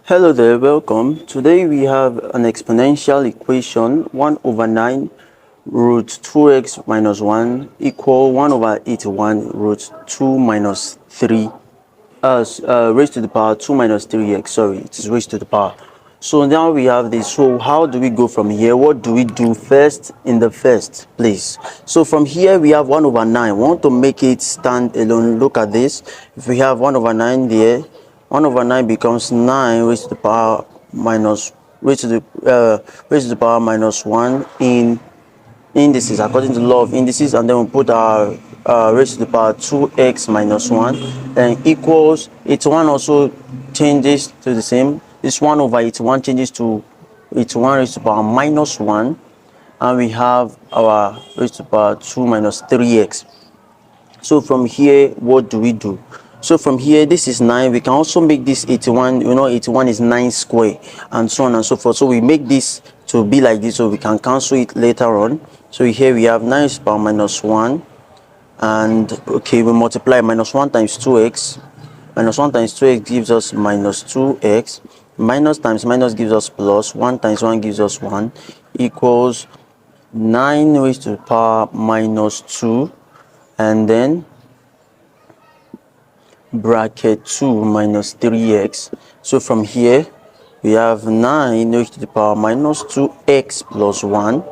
Hello there, welcome. Today we have an exponential equation 1 over 9 root 2x minus 1 equal 1 over 81 root 2 minus 3 raised to the power 2 minus 3x. Sorry, it is raised to the power. So now we have this. So how do we go from here? What do we do first in the first place? So from here we have 1 over 9. We want to make it stand alone. Look at this. If we have 1 over 9 there, 1 over 9 becomes 9 raised to the power minus raised to the power minus 1 in indices according to the law of indices, and then we put our raised to the power 2x minus 1 and equals 81 also changes to the same. This 1 over 81 changes to 81 raised to the power minus 1, and we have our raised to the power 2 minus 3x. So from here, what do we do? So from here, this is 9. We can also make this 81. 81 is 9 square, and so on and so forth. So we make this to be like this, so we can cancel it later on. So here we have 9 raised to the power minus 1, and okay, we multiply minus 1 times 2x. Minus 1 times 2x gives us minus 2x. Minus times minus gives us plus. 1 times 1 gives us 1 equals 9 raised to the power minus 2, and then bracket 2 minus 3x. So from here we have 9 raised to the power minus 2x plus 1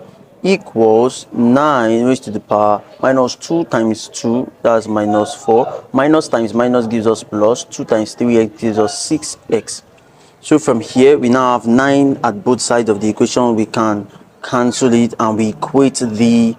equals 9 raised to the power minus 2 times 2, that's minus 4. Minus times minus gives us plus. 2 times 3x gives us 6x. So from here we now have 9 at both sides of the equation. We can cancel it and we equate the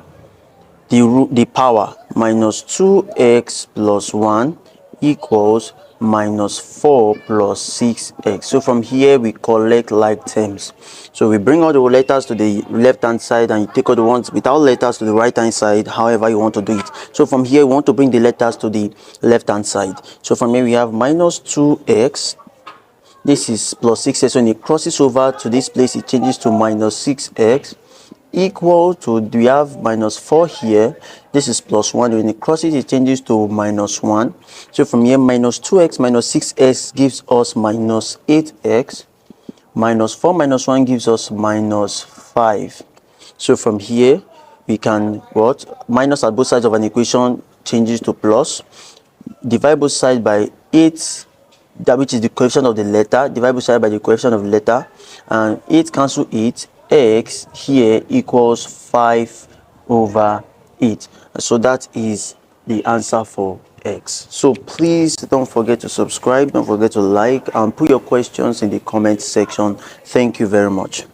power minus 2x plus 1 equals minus 4 plus 6x. So from here we collect like terms. So we bring all the letters to the left hand side and you take all the ones without letters to the right hand side, however you want to do it. So from here we want to bring the letters to the left hand side. So from here we have minus 2x, this is plus 6x. When it crosses over to this place, it changes to minus 6x equal to, we have minus 4 here. This is plus 1. When it crosses, it changes to minus 1. So from here, minus 2x minus 6x gives us minus 8x. Minus 4 minus 1 gives us minus 5. So from here, we can what? Minus at both sides of an equation changes to plus. Divide both sides by 8, that which is the coefficient of the letter. Divide both sides by the coefficient of the letter, and 8 cancel 8. X here equals 5 over 8. So that is the answer for X. So please don't forget to subscribe, don't forget to like, and put your questions in the comment section. Thank you very much.